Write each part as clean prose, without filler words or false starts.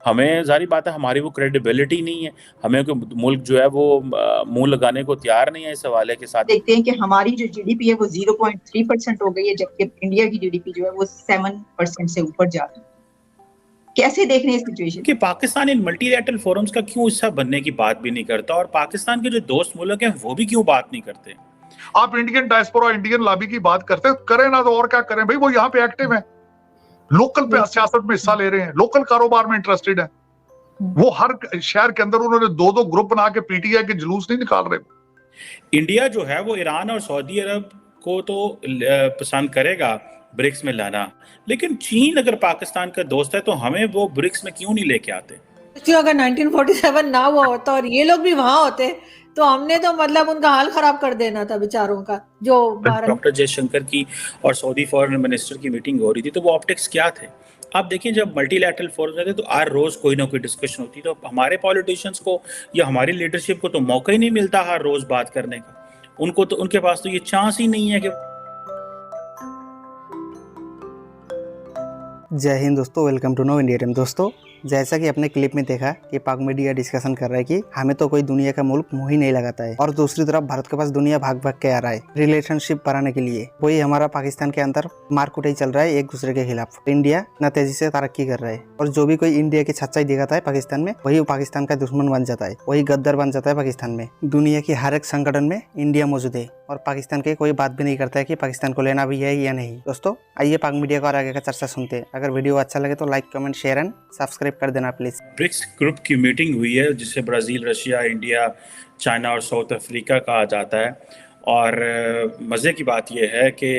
हमें जारी बात है हमारी वो क्रेडिबिलिटी नहीं है, हमें कोई मुल्क जो है वो मुंह लगाने को तैयार नहीं है इस हवाले के साथ। देखते हैं कि हमारी जो जीडीपी है वो 0.3% हो गई है, जबकि इंडिया की जीडीपी जो है वो 7% से ऊपर जा रही है। कैसे देख रहे हैं सिचुएशन कि पाकिस्तान इन मल्टीलैटरल फोरम्स का क्यों हिस्सा बनने की बात भी नहीं करता, और पाकिस्तान के जो दोस्त मुल्क हैं वो भी क्यों बात नहीं करते। आप इंडियन डायस्पोरा, इंडियन लॉबी की बात करते हैं, करें ना तो और क्या करें भाई, वो यहाँ पे एक्टिव है, लोकल पे सियासत में हिस्सा ले रहे हैं, लोकल कारोबार में इंटरेस्टेड है। वो हर शहर के अंदर उन्होंने 2-2 ग्रुप बना के पीटीआई के जुलूस नहीं निकाल रहे। इंडिया जो है वो ईरान और सऊदी अरब को तो पसंद करेगा ब्रिक्स में लाना, लेकिन चीन अगर पाकिस्तान का दोस्त है तो हमें वो ब्रिक्स में क्यों नहीं लेके आते। क्यों अगर 1947 ना हुआ होता और ये लोग भी वहां होते तो हमने तो मतलब उनका हाल खराब कर देना था बेचारों का। जो डॉक्टर जयशंकर की और सऊदी फॉरेन मिनिस्टर की मीटिंग हो रही थी तो वो ऑप्टिक्स क्या थे। आप देखिए जब मल्टीलैटरल फोरम रहते तो हर रोज कोई ना कोई डिस्कशन होती, तो हमारे पॉलिटिशियंस को या हमारी लीडरशिप को तो मौका ही नहीं मिलता हर रोज बात करने का। उनको तो उनके पास तो ये चांस ही नहीं है कि। जय हिंद दोस्तों, welcome to know India time. दोस्तों जैसा कि अपने क्लिप में देखा कि पाक मीडिया डिस्कशन कर रहा है कि हमें तो कोई दुनिया का मुल्क मुंह ही नहीं लगाता है, और दूसरी तरफ भारत के पास दुनिया भाग भाग के आ रहा है रिलेशनशिप बढ़ाने के लिए। वही हमारा पाकिस्तान के अंदर मार कुटाई चल रहा है एक दूसरे के खिलाफ। इंडिया न तेजी से तरक्की कर रहा है, और जो भी कोई इंडिया की सच्चाई दिखाता है पाकिस्तान में, वही पाकिस्तान का दुश्मन बन जाता है, वही गद्दार बन जाता है पाकिस्तान में। दुनिया की हर एक संगठन में इंडिया मौजूद है, और पाकिस्तान के कोई बात भी नहीं करता है कि पाकिस्तान को लेना भी है या नहीं। दोस्तों आइए पाक मीडिया का और आगे का चर्चा सुनते हैं। अगर वीडियो अच्छा लगे तो like, comment, share and subscribe कर देना प्लीज। ब्रिक्स ग्रुप की मीटिंग हुई है जिसे ब्राज़ील, रशिया, इंडिया, चाइना और साउथ अफ्रीका कहा जाता है। और मज़े की बात यह है कि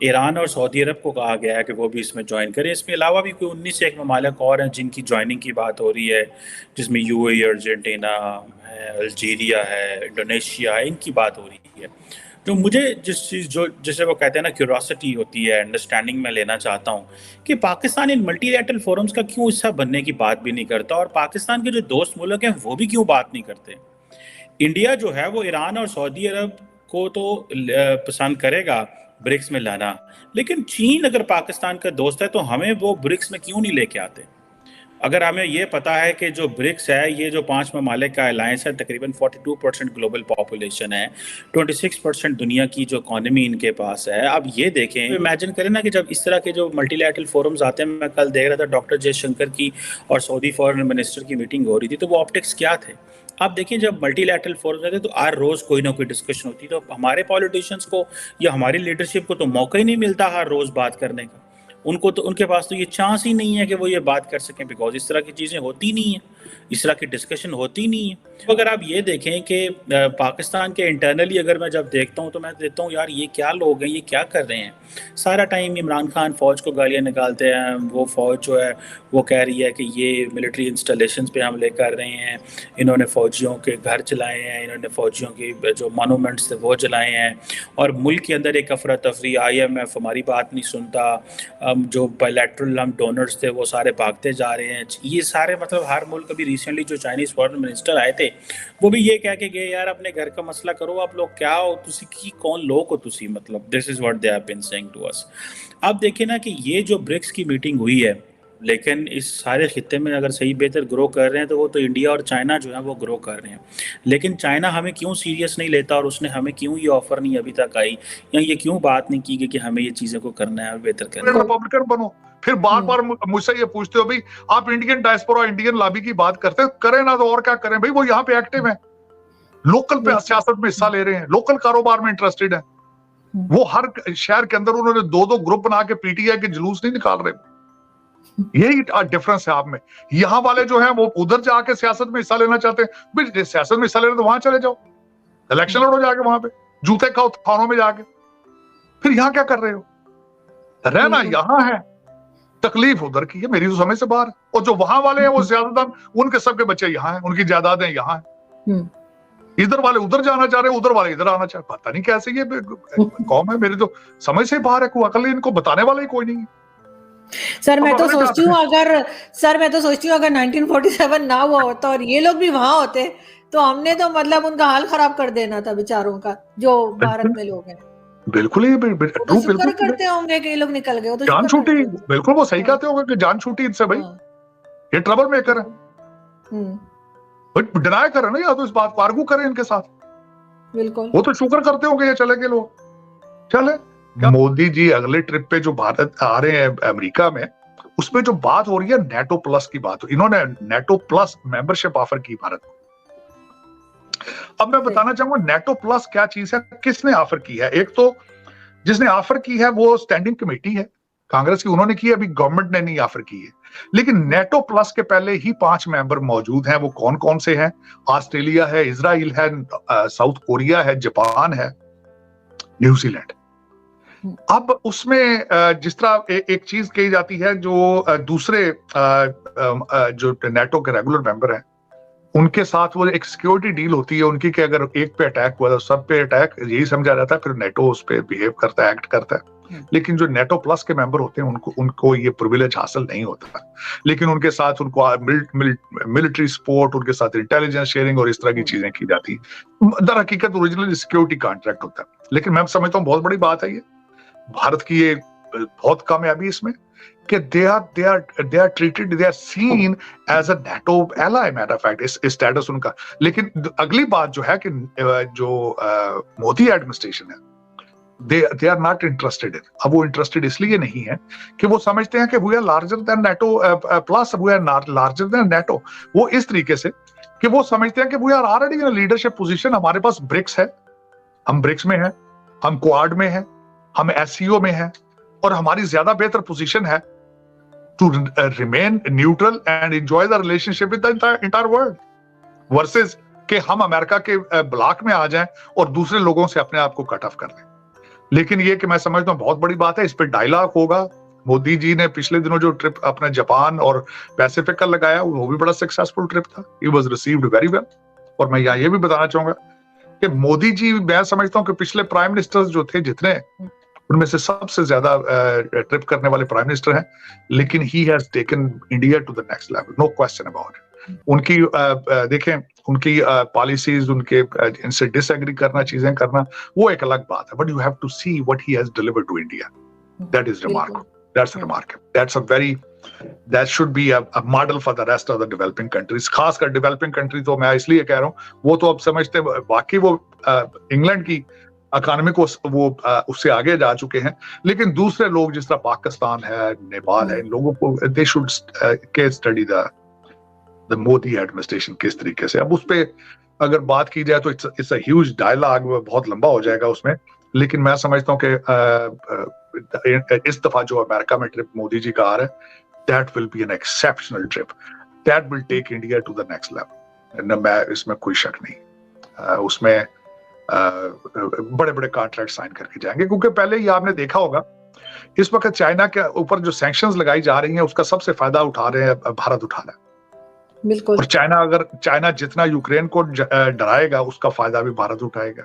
ईरान और सऊदी अरब को कहा गया है कि वो भी इसमें ज्वाइन करें। इसके अलावा भी कोई 19 से एक ममालिक और हैं जिनकी ज्वाइनिंग की बात हो रही है, जिसमें यूएई, अर्जेंटीना है, अल्जीरिया है, इंडोनेशिया है, इनकी बात हो रही है। तो मुझे जिस चीज़ जो जिसे वो कहते हैं ना क्यूरोसिटी होती है, अंडरस्टैंडिंग में लेना चाहता हूँ कि पाकिस्तान इन मल्टीलैटरल फोरम्स का क्यों हिस्सा बनने की बात भी नहीं करता, और पाकिस्तान के जो दोस्त मुल्क हैं वो भी क्यों बात नहीं करते। इंडिया जो है वो ईरान और सऊदी अरब को तो पसंद करेगा ब्रिक्स में लाना, लेकिन चीन अगर पाकिस्तान का दोस्त है तो हमें वो ब्रिक्स में क्यों नहीं लेके आते। अगर हमें ये पता है कि जो ब्रिक्स है ये जो 5 ममालिक का अलायंस है, तकरीबन 42% ग्लोबल पॉपुलेशन है, 26% दुनिया की जो इकॉनमी इनके पास है। अब ये देखें, इमेजिन करें ना कि जब इस तरह के जो मल्टीलैटरल फोरम्स आते हैं, मैं कल देख रहा था डॉक्टर जयशंकर की और सऊदी फॉरेन मिनिस्टर की मीटिंग हो रही थी, तो वो ऑप्टिक्स क्या थे। आप देखिए जब मल्टीलैटरल फोरम रहते तो हर रोज कोई ना कोई डिस्कशन होती, तो हमारे पॉलिटिशियंस को या हमारी लीडरशिप को तो मौका ही नहीं मिलता हर रोज बात करने का। उनको तो उनके पास तो ये चांस ही नहीं है कि वो ये बात कर सकें, बिकॉज इस तरह की चीज़ें होती नहीं है, इस तरह की डिस्कशन होती नहीं है। तो अगर आप ये देखें कि पाकिस्तान के इंटरनली अगर मैं जब देखता हूँ तो मैं देखता हूँ यार ये क्या लोग हैं, ये क्या कर रहे हैं। सारा टाइम इमरान खान फ़ौज को गालियाँ निकालते हैं, वो फ़ौज जो है वो कह रही है कि ये मिलिट्री इंस्टॉलेशंस पे हमले कर रहे हैं, इन्होंने फ़ौजियों के घर चलाए हैं, इन्होंने फ़ौजियों की जो मोनूमेंट्स थे वो जलाए हैं, और मुल्क के अंदर एक अफरा तफरी, IMF हमारी बात नहीं सुनता, जो बायलैटरल हम डोनर्स थे वो सारे भागते जा रहे हैं। ये सारे मतलब हर मुल्क, अभी रिसेंटली जो चाइनीज़ फॉरेन मिनिस्टर आए थे वो भी ये कह के गए यार अपने घर का मसला करो, आप लोग क्या हो, तुसी की कौन लोग हो तुसी, मतलब this is what they have been saying to us. आप देखिए ना कि ये जो ब्रिक्स की मीटिंग हुई है, लेकिन इस सारे खित्ते में अगर सही बेहतर ग्रो कर रहे हैं तो वो तो इंडिया और चाइना जो है वो ग्रो कर रहे हैं। लेकिन चाइना हमें क्यों सीरियस नहीं लेता, और उसने हमें क्यों ये ऑफर नहीं अभी तक आई, या ये क्यों बात नहीं की गई कि हमें ये चीज़ें को करना है, बेहतर करना है। रिपब्लिकन बनो, फिर बार बार मुझसे ये पूछते हो भाई आप इंडियन डायस्पोरा, इंडियन लॉबी की बात करते हैं, करें ना तो और क्या करें भाई, वो यहाँ पे एक्टिव है, लोकल पे सियासत में हिस्सा ले रहे हैं, लोकल कारोबार में इंटरेस्टेड है। वो हर शहर के अंदर उन्होंने 2-2 ग्रुप बना के पीटीआई के जुलूस नहीं निकाल रहे। यही डिफरेंस है आप में। यहाँ वाले जो हैं वो उधर जाके सियासत में हिस्सा लेना चाहते हैं। भाई सियासत में हिस्सा लेना तो वहां चले जाओ, इलेक्शन लड़ो जाके वहां पे, जूते खाओ थानों में जाके, फिर यहाँ क्या कर रहे हो। रहना यहाँ है, तकलीफ उधर की है, मेरी तो समझ से बाहर है। और जो वहां वाले हैं वो ज्यादातर उनके सबके बच्चे यहाँ हैं, उनकी जायदादें यहाँ हैं। इधर वाले उधर जाना चाह रहे हैं, उधर वाले इधर आना चाह, पता नहीं कैसे ये कौम है, मेरी तो समझ से बाहर है। कोई अकल इनको बताने वाला ही कोई नहीं। सर मैं तो सोचती हूँ अगर 1947 ना हुआ होता और ये लोग भी वहां होते तो हमने तो मतलब उनका हाल खराब कर देना था बेचारों का, जो भारत में लोग हैं। बिल्कुल ही तो शुक्र करते होंगे कि ये लोग निकल गए, तो जान छूटी। बिल्कुल वो सही कहते होंगे कि जान छूटी इनसे भाई। ये ट्रबल मेकर है। डिनाई करें ना, या तो इस बात को आर्गू करें इनके साथ, बिल्कुल। वो तो शुक्र करते होंगे ये चले गए लोग। चले मोदी जी अगले ट्रिप पे जो भारत आ रहे हैं अमेरिका में, उसमें जो बात हो रही है नेटो प्लस की बात हो, इन्होंने नेटो प्लस मेंबरशिप ऑफर की भारत को। अब मैं बताना चाहूंगा नेटो प्लस क्या चीज है, किसने ऑफर की है। एक तो जिसने ऑफर की है वो स्टैंडिंग कमेटी है कांग्रेस की, उन्होंने की, अभी गवर्नमेंट ने नहीं ऑफर की है। लेकिन नेटो प्लस के पहले ही 5 मेंबर मौजूद हैं। वो कौन कौन से हैं? ऑस्ट्रेलिया है, इजराइल है, साउथ कोरिया है, जापान है, न्यूजीलैंड। अब उसमें जिस तरह एक चीज कही जाती है, जो दूसरे जो नेटो के रेगुलर मेंबर हैं उनके साथ वो एक सिक्योरिटी डील होती है उनकी, कि अगर एक पे अटैक हुआ तो सब पे अटैक, यही समझा जाता है, फिर नेटो उस पे बिहेव करता है, एक्ट करता है। लेकिन जो नेटो प्लस के मेंबर होते हैं उनको ये प्रिविलेज हासिल नहीं होता, लेकिन उनके साथ उनको मिलिट्री सपोर्ट, उनके साथ इंटेलिजेंस शेयरिंग और इस तरह की चीजें की जाती है। दर हकीकत ओरिजिनली सिक्योरिटी कॉन्ट्रैक्ट होता है। लेकिन मैं समझता हूँ बहुत बड़ी बात है ये, भारत की ये बहुत कामयाबी इसमें कि they are treated, they are seen as a NATO ally, matter of fact, इस स्टेटस उनका। लेकिन अगली बात जो है कि जो मोदी एडमिनिस्ट्रेशन है, they are not interested in। अब वो इंटरेस्टेड इसलिए नहीं है कि वो समझते हैं कि we are larger than NATO plus, we are larger than NATO। वो इस तरीके से कि वो समझते हैं कि we are already in a leadership position, हमारे पास ब्रिक्स है, हम ब्रिक्स में हैं, हम क्वाड में हैं, हम SCO में हैं, और हमारी ज्यादा बेहतर पोजीशन है to remain neutral and enjoy the relationship with the entire world versus कि हम अमेरिका के ब्लॉक में आ जाएं और दूसरे लोगों से अपने आप को कट ऑफ कर लें। लेकिन ये कि मैं समझता हूँ बहुत बड़ी बात है, इस पे डायलॉग होगा। मोदी जी ने पिछले दिनों जो ट्रिप अपना जापान और पैसिफिक का लगाया वो भी बड़ा सक्सेसफुल ट्रिप था। He was received very well। और मैं यहाँ ये भी बताना चाहूंगा कि मोदी जी, मैं समझता हूँ कि पिछले प्राइम मिनिस्टर्स जो थे जितने, उनमें से सबसे ज्यादा ट्रिप करने वाले प्राइम मिनिस्टर हैं, लेकिन he has taken India to the next level, no question about it. उनकी देखें, उनकी पॉलिसीज, उनके इनसे डिसएग्री करना, चीजें करना, वो एक अलग बात है, but you have to see what he has delivered to India. That is remarkable, that's remarkable, that's a very, that should be a model for the rest of the developing countries. खासकर developing country तो मैं इसलिए कह रहा हूँ, वो तो अब समझते वाकई वो इंग्लैंड की इकोनॉमी को वो उससे आगे जा चुके हैं। लेकिन दूसरे लोग जिस तरह पाकिस्तान है, नेपाल है, इन लोगों को they should case study the Modi administration किस तरीके से। अब उस पे अगर बात की जाए तो इट्स अ ह्यूज डायलॉग, बहुत लंबा हो जाएगा उसमें। लेकिन मैं समझता हूँ कि इस दफा जो अमेरिका में ट्रिप मोदी जी का आ रहा है, that will be an exceptional trip, that will take India to the next level. मैं इसमें कोई शक नहीं, उसमें बड़े बड़े कॉन्ट्रैक्ट साइन करके जाएंगे। क्योंकि पहले ही आपने देखा होगा, इस वक्त चाइना के ऊपर जो सैंक्शंस लगाई जा रही हैं उसका सबसे फायदा उठा रहे हैं भारत उठा रहा है। बिल्कुल। और चाइना जितना यूक्रेन को डराएगा उसका फायदा भी भारत उठाएगा।